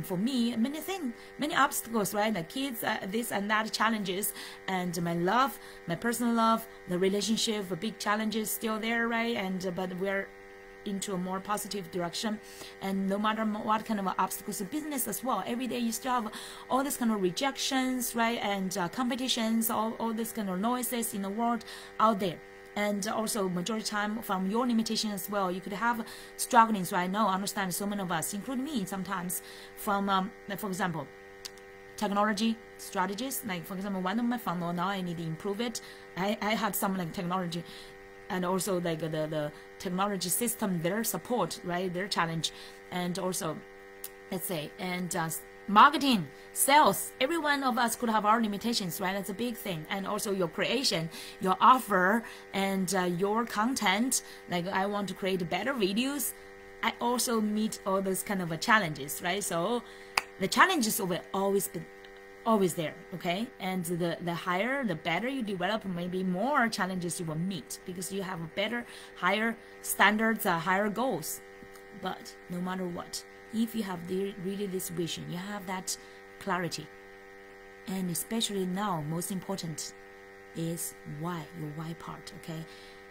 for me, many obstacles, right? The kids, this and that challenges, and my personal love, the relationship, the big challenges still there, right? And but we're into a more positive direction, and no matter what kind of obstacles in business as well, every day you still have all this kind of rejections, right? And competitions, all this kind of noises in the world out there. And also majority time from your limitation as well, you could have strugglings. So I know, understand so many of us, including me sometimes, from for example, technology strategies. Like for example, one of my funnel, now I need to improve it. I had some like technology, and also like the technology system, their support, right, their challenge, and also let's say, and marketing, sales, every one of us could have our limitations, right? That's a big thing. And also your creation, your offer, and your content. Like I want to create better videos. I also meet all those kind of challenges, right? So the challenges will always there, okay? And the higher, the better you develop, maybe more challenges you will meet, because you have a better, higher standards, higher goals. But no matter what, if you have really this vision, you have that clarity, and especially now, most important is why, your why part, okay?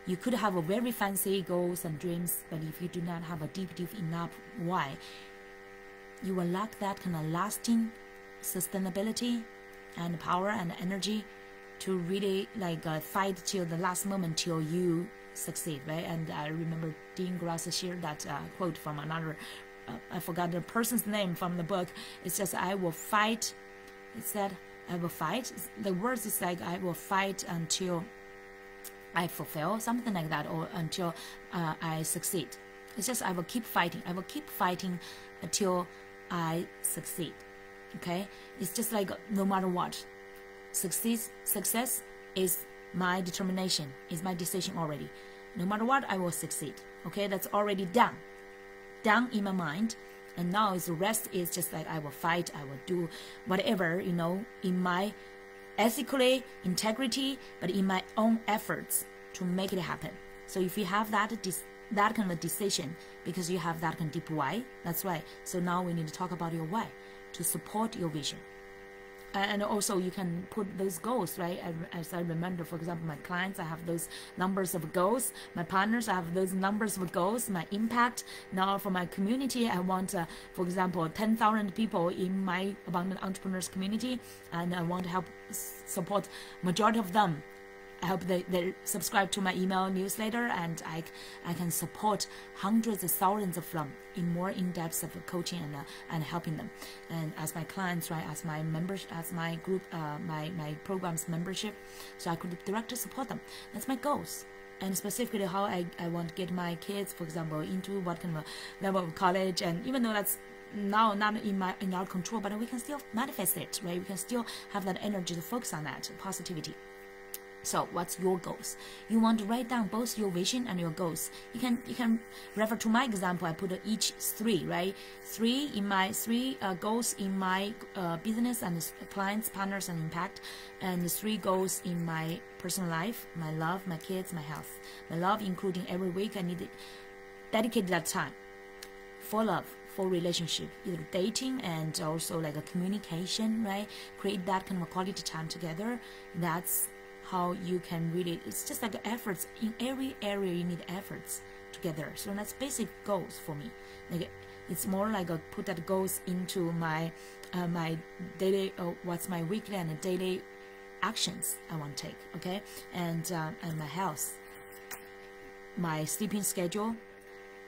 You could have a very fancy goals and dreams, but if you do not have a deep enough why, you will lack that kind of lasting sustainability and power and energy to really fight till the last moment till you succeed, right? And I remember Dean Grass shared that quote from another, I forgot the person's name from the book. It's just, I will fight. It said, I will fight. The words is like I will fight until I fulfill, something like that, or until I succeed. It's just I will keep fighting. I will keep fighting until I succeed. Okay? It's just like no matter what. Success is my determination, is my decision already. No matter what, I will succeed. Okay? That's already done. Done in my mind. And now the rest is just like I will fight, I will do whatever, you know, in my ethically, integrity, but in my own efforts to make it happen. So if you have that kind of decision, because you have that kind of deep why, that's right. So now we need to talk about your why to support your vision. And also you can put those goals, right? As I remember, for example, my clients, I have those numbers of goals. My partners, I have those numbers of goals. My impact. Now for my community, I want, for example, 10,000 people in my Abundant Entrepreneurs community. And I want to help support majority of them. I hope they subscribe to my email newsletter, and I can support hundreds of thousands of them in more in-depth of coaching and helping them. And as my clients, right, as my members, as my group, my program's membership, so I could directly support them. That's my goals. And specifically how I want to get my kids, for example, into what kind of level of college. And even though that's now not in our control, but we can still manifest it, right? We can still have that energy to focus on that positivity. So what's your goals? You want to write down both your vision and your goals. You can refer to my example. I put each 3, right? 3 in my 3 goals in my business and clients, partners, and impact, and 3 goals in my personal life: my love, my kids, my health. My love, including every week I need to dedicate that time for love, for relationship, either dating and also like a communication, right? Create that kind of a quality time together. That's how you can really, it's just like efforts in every area. You need efforts together. So that's basic goals for me. Like it's more like a put that goals into my my daily, what's my weekly and daily actions I want to take. Okay, and my health, my sleeping schedule,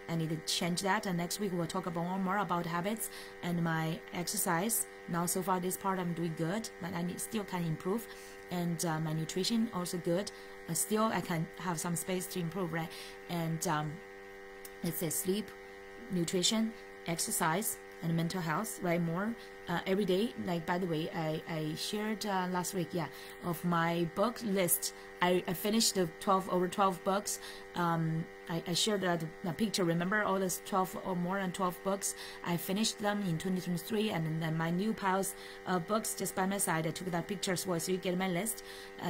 I need to change that, and next week we'll talk about more about habits and my exercise. Now so far this part I'm doing good, but I still can improve. And my nutrition also good, but still I can have some space to improve, right? And let's say sleep, nutrition, exercise, and mental health, right? More every day. Like, by the way, I shared last week, yeah, of my book list. I finished the over 12 books. I shared the picture. Remember all those 12 or more than 12 books? I finished them in 2023, and then my new piles of books just by my side. I took that picture as well, so you get my list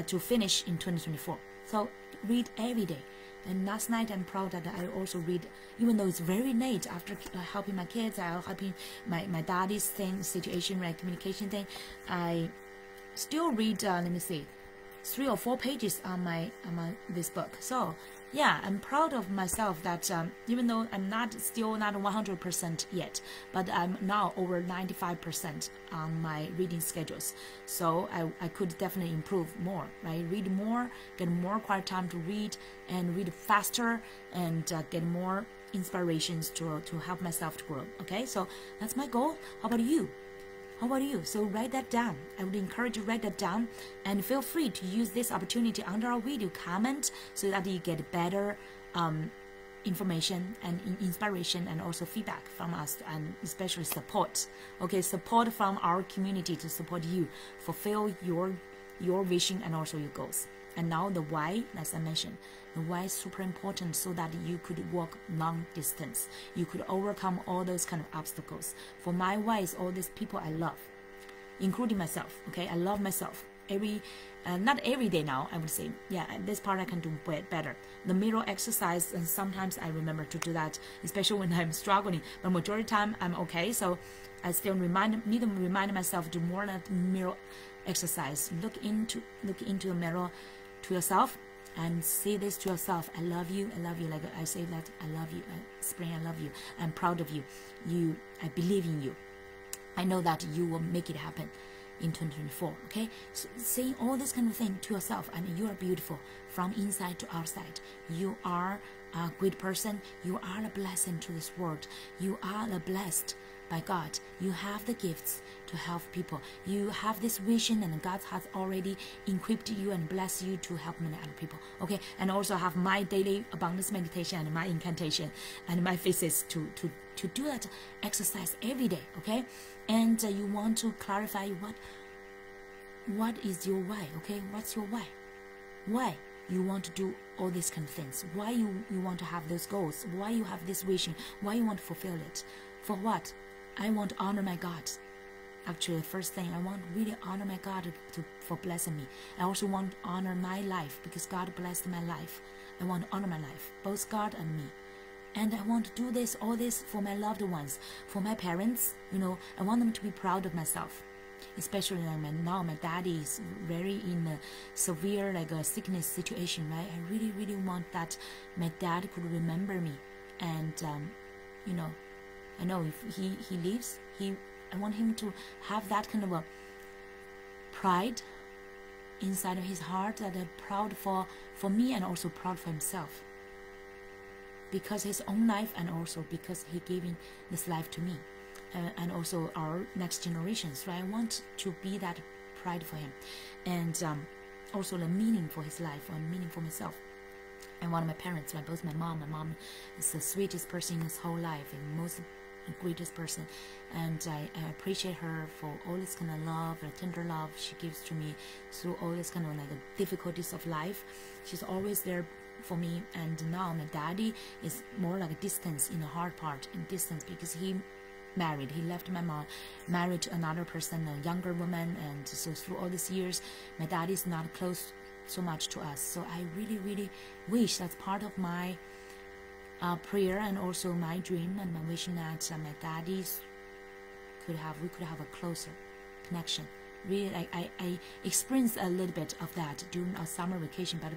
to finish in 2024. So read every day. And last night I'm proud that I also read, even though it's very late after helping my kids, helping my daddy's situation, right, communication thing, I still read, let me see, 3 or 4 pages on this book. So yeah, I'm proud of myself that even though I'm still not 100% yet, but I'm now over 95% on my reading schedules. So I could definitely improve more, right? Read more, get more quiet time to read, and read faster, and get more inspirations to help myself to grow. Okay, so that's my goal. How about you? How about you? So write that down. I would encourage you to write that down, and feel free to use this opportunity under our video, comment, so that you get better information and inspiration, and also feedback from us, and especially support. Okay, support from our community to support you fulfill your vision and also your goals. And now the why, as I mentioned, the why is super important, so that you could walk long distance. You could overcome all those kind of obstacles. For my why is all these people I love, including myself. Okay, I love myself. Not every day now, I would say. Yeah, this part I can do better. The mirror exercise, and sometimes I remember to do that, especially when I'm struggling. But majority of the time I'm okay. So I still need to remind myself to do more than mirror exercise. Look into the mirror to yourself and say this to yourself: I love you, I love you. Like I say that, I love you, Spring, I love you, I'm proud of you, I believe in you, I know that you will make it happen in 2024. Okay, so saying all this kind of thing to yourself, and you are beautiful from inside to outside. You are a great person. You are a blessing to this world. You are blessed by God. You have the gifts to help people. You have this vision, and God has already equipped you and blessed you to help many other people. Okay, and also have my daily abundance meditation and my incantation and my physics to do that exercise every day. Okay, and you want to clarify what is your why. Okay, what's your why? Why you want to do all these kind of things? Why you want to have those goals? Why you have this vision? Why you want to fulfill it? For what? I want to honor my God. Actually, the first thing, I want to really honor my God for blessing me. I also want to honor my life because God blessed my life. I want to honor my life, both God and me. And I want to do this, all this for my loved ones, for my parents. You know, I want them to be proud of myself. Especially now my daddy is very in a severe a sickness situation, right? I really want that my dad could remember me. And you know, I know if he lives, I want him to have that kind of a pride inside of his heart, that are proud for me and also proud for himself, because his own life and also because he giving this life to me. And also our next generations, right? I want to be that pride for him, and also the meaning for his life and meaning for myself. And one of my parents, right? Both my mom is the sweetest person in his whole life and most greatest person, and I appreciate her for all this kind of love and tender love she gives to me through all this kind of the difficulties of life. She's always there for me. And now my daddy is more like a distance in the hard part, in distance, because he married. He left my mom, married to another person, a younger woman, and so through all these years, my dad is not close so much to us. So I really wish that's part of my prayer and also my dream and my vision that my daddies we could have a closer connection. Really, I experienced a little bit of that during our summer vacation, but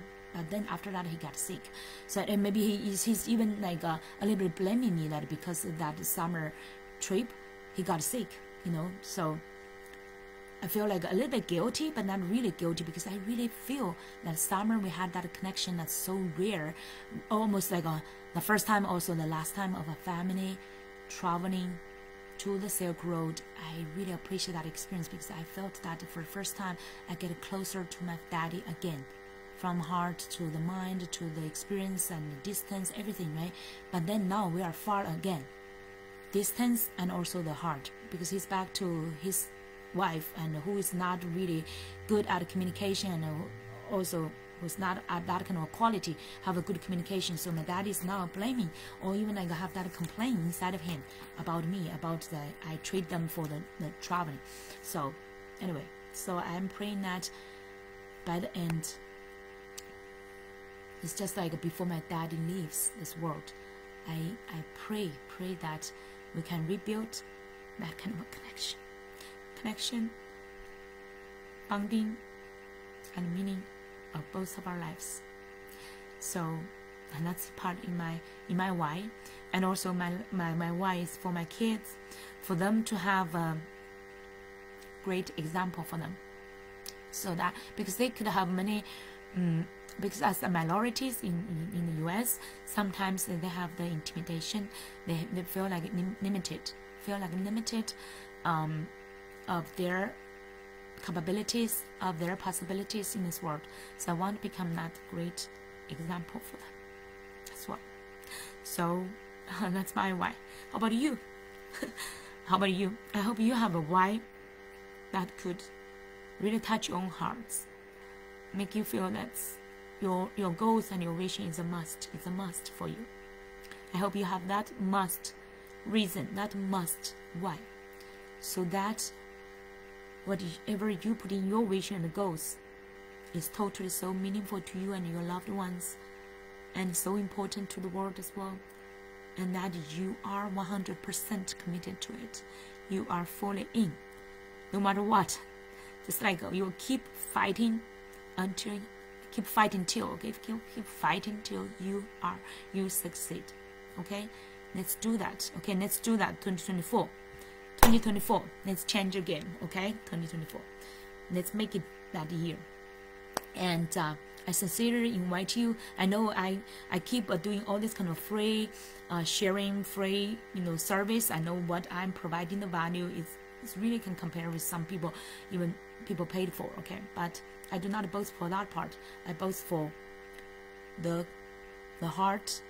then after that he got sick. So and maybe he's even a little bit blaming me that because of that summer trip he got sick, you know. So I feel like a little bit guilty, but not really guilty, because I really feel that summer we had that connection that's so rare, almost like the first time, also the last time of a family traveling to the Silk Road. I really appreciate that experience because I felt that for the first time I get closer to my daddy again, from heart to the mind to the experience and the distance, everything, right? But then now we are far again, distance and also the heart, because he's back to his wife, and who is not really good at communication, and also who's not at that kind of quality have a good communication. So my dad is now blaming, or even have that complaint inside of him about me, about I treat them for the traveling. So anyway, so I'm praying that by the end, it's just like before my daddy leaves this world, I pray that we can rebuild that kind of a connection, bonding, and meaning of both of our lives. So, and that's part in my why. And also my why is for my kids, for them to have a great example for them, so that because they could have many because as the minorities in the US, sometimes they have the intimidation, they feel like limited of their capabilities, of their possibilities in this world. So I want to become that great example for them as well. So that's my why. How about you? How about you? I hope you have a why that could really touch your own hearts, make you feel that your goals and your vision is a must. It's a must for you. I hope you have that must reason, that must why, so that whatever you put in your vision and goals is totally so meaningful to you and your loved ones, and so important to the world as well, and that you are 100% committed to it. You are fully in, no matter what. Just like you keep fighting until keep fighting till you succeed. Okay, let's do that. Okay, let's do that. 2024, let's change again. Okay, 2024, let's make it that year. And I sincerely invite you. I know I keep doing all this kind of free sharing, free service. I know what I'm providing, the value is really can compare with some people, even people paid for. Okay, but I do not boast for that part. I boast for the heart,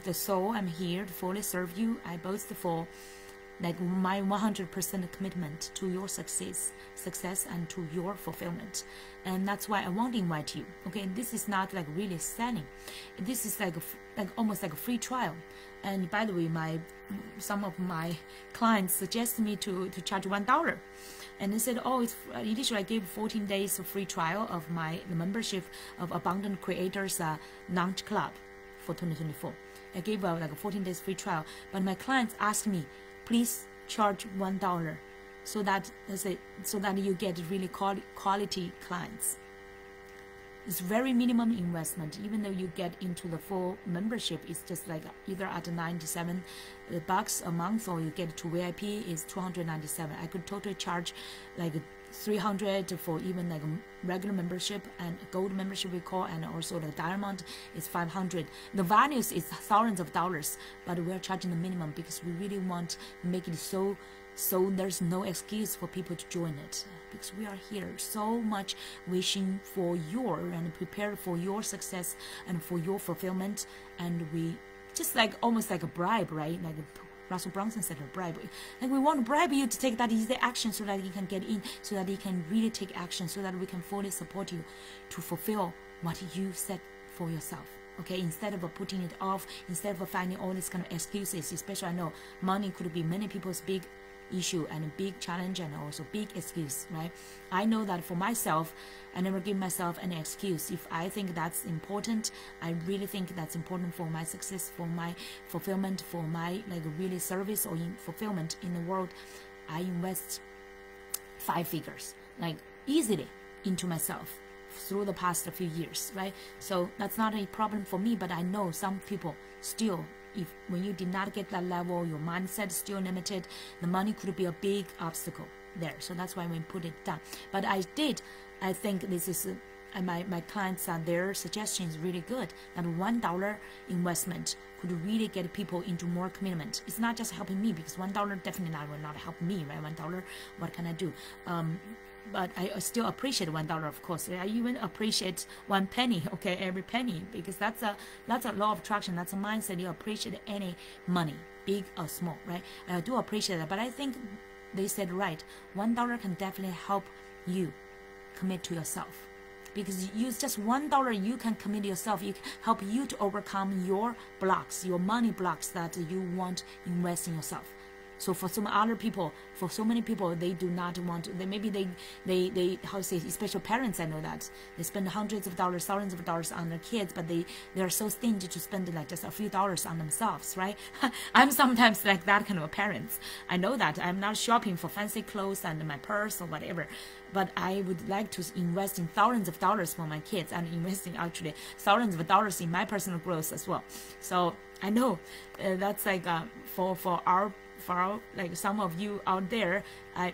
the soul. I'm here to fully serve you. I boast for like my 100% commitment to your success and to your fulfillment. And that's why I want to invite you. Okay, this is not like really selling. This is like almost like a free trial. And by the way, some of my clients suggested me to charge $1. And they said, oh, initially I gave 14 days of free trial of the membership of Abundant Creators Launch Club for 2024. I gave like a 14 days free trial, but my clients asked me, please charge $1 so that you get really quality clients. It's very minimum investment. Even though you get into the full membership, it's just like either at $97 a month, or you get to VIP is $297. I could totally charge like $300 for even like a regular membership, and gold membership we call, and also the diamond is $500. The values is thousands of dollars, but we are charging the minimum because we really want to make it so there's no excuse for people to join it, because we are here so much wishing for your and prepared for your success and for your fulfillment. And we just like almost like a bribe, right? Like Russell Brunson said, a bribe. Like we want to bribe you to take that easy action so that you can get in, so that you can really take action, so that we can fully support you to fulfill what you set for yourself. Okay, instead of putting it off, instead of finding all these kind of excuses, especially I know money could be many people's big issue and a big challenge and also big excuse, right? I know that for myself, I never give myself any excuse. If I think that's important, I really think that's important for my success, for my fulfillment, for my like really service or fulfillment in the world, I invest 5 figures like easily into myself through the past few years, right? So that's not a problem for me, but I know some people still, when you did not get that level, your mindset is still limited, the money could be a big obstacle there. So that's why we put it down. But I think this is my clients, their suggestion is really good, that $1 investment could really get people into more commitment. It's not just helping me, because $1 definitely will not help me, right? $1, what can I do? But I still appreciate $1, of course. I even appreciate 1 penny, okay, every penny, because that's a law of attraction. That's a mindset. You appreciate any money, big or small, right? I do appreciate that, but I think they said right. $1 can definitely help you commit to yourself, because you use just $1, you can commit yourself. It can help you to overcome your blocks, your money blocks that you want to invest in yourself. So for some other people, for so many people, they do not want to, maybe they how to say, especially parents, I know that they spend hundreds of dollars, thousands of dollars on their kids, but they are so stingy to spend like just a few dollars on themselves, right? I'm sometimes like that kind of a parent. I know that I'm not shopping for fancy clothes and my purse or whatever, but I would like to invest in thousands of dollars for my kids, and investing actually thousands of dollars in my personal growth as well. So I know that's like for our like some of you out there,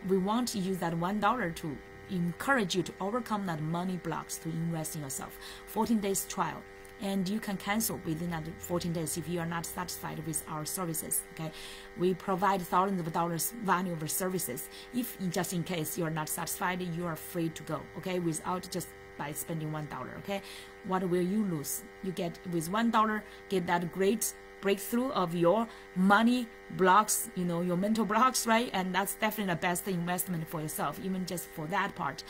we want to use that $1 to encourage you to overcome that money blocks to invest in yourself. 14 days trial, and you can cancel within that 14 days if you are not satisfied with our services. Okay, we provide thousands of dollars value of services. If just in case you are not satisfied, you are free to go. Okay, without just by spending $1. Okay, what will you lose? You get with $1, get that great breakthrough of your money blocks, your mental blocks, right? And that's definitely the best investment for yourself, even just for that part.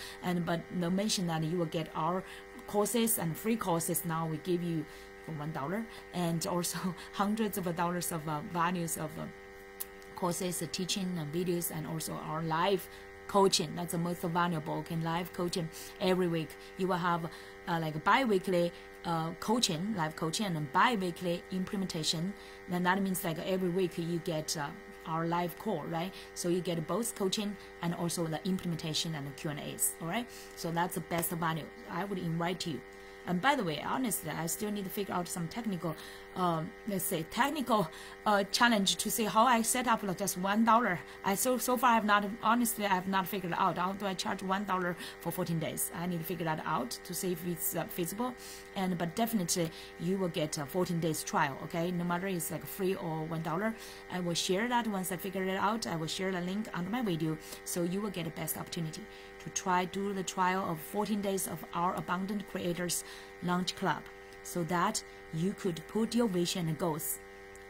But no mention that you will get our courses and free courses. Now we give you for $1, and also hundreds of dollars of values of courses, teaching and videos, and also our live coaching. That's the most valuable. Okay, live coaching every week. You will have like bi-weekly coaching, live coaching, and bi-weekly implementation. Then that means like every week you get our live call, right? So you get both coaching and also the implementation and the Q&As, all right? So that's the best value. I would invite you. And by the way, honestly, I still need to figure out some technical, let's say technical challenge to see how I set up like just $1. So far I have not figured out how do I charge $1 for 14 days. I need to figure that out to see if it's feasible. But definitely you will get a 14 days trial. Okay, no matter it's like free or $1. I will share that once I figure it out. I will share the link under my video, so you will get the best opportunity to do the trial of 14 days of our Abundant Creators Launch Club, so that you could put your vision and goals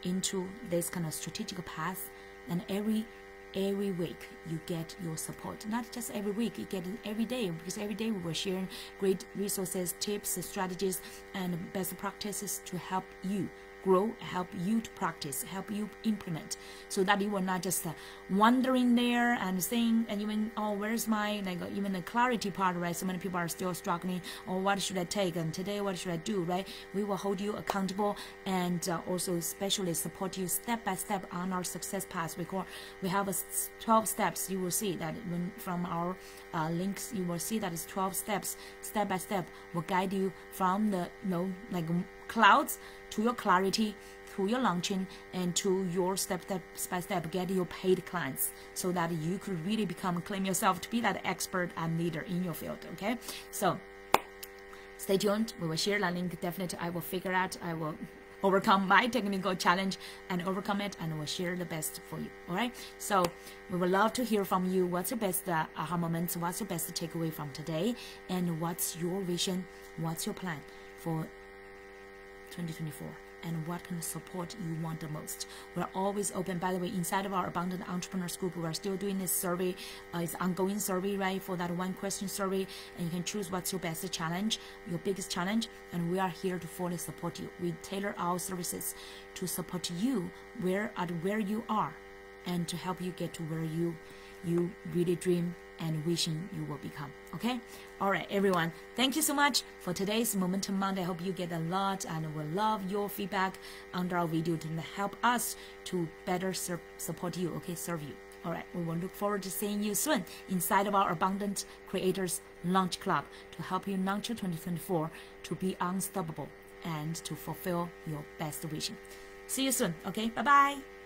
into this kind of strategic path, and every week you get your support. Not just every week, you get it every day, because every day we were sharing great resources, tips, strategies, and best practices to help you grow, help you to practice, help you implement, so that you will not just wandering there and saying, and even, oh, where's my, like, even the clarity part, right? So many people are still struggling, or what should I take, and today what should I do, right? We will hold you accountable, and also especially support you step by step on our success path. We have 12 steps. You will see that when from our links, you will see that it's 12 steps, step by step, will guide you from the clouds to your clarity, through your launching, and to your step by step get your paid clients, so that you could really claim yourself to be that expert and leader in your field. Okay, so stay tuned. We will share that link. Definitely I will figure out, I will overcome my technical challenge and overcome it, and we'll share the best for you. All right, so we would love to hear from you. What's your best aha moments? What's your best takeaway from today? And what's your vision? What's your plan for 2024, and what kind of support you want the most? We're always open. By the way, inside of our Abundant Entrepreneurs group, we're still doing this survey. It's ongoing survey, right? For that 1-question survey, and you can choose what's your best challenge, your biggest challenge, and we are here to fully support you. We tailor our services to support you where you are, and to help you get to where you really dream and wishing you will become. Okay, all right, everyone, thank you so much for today's Momentum Monday. I hope you get a lot, and will love your feedback under our video to help us to better support you. Okay, serve you. All right, we will look forward to seeing you soon inside of our Abundant Creators Launch Club, to help you launch your 2024 to be unstoppable and to fulfill your best vision. See you soon. Okay, bye bye.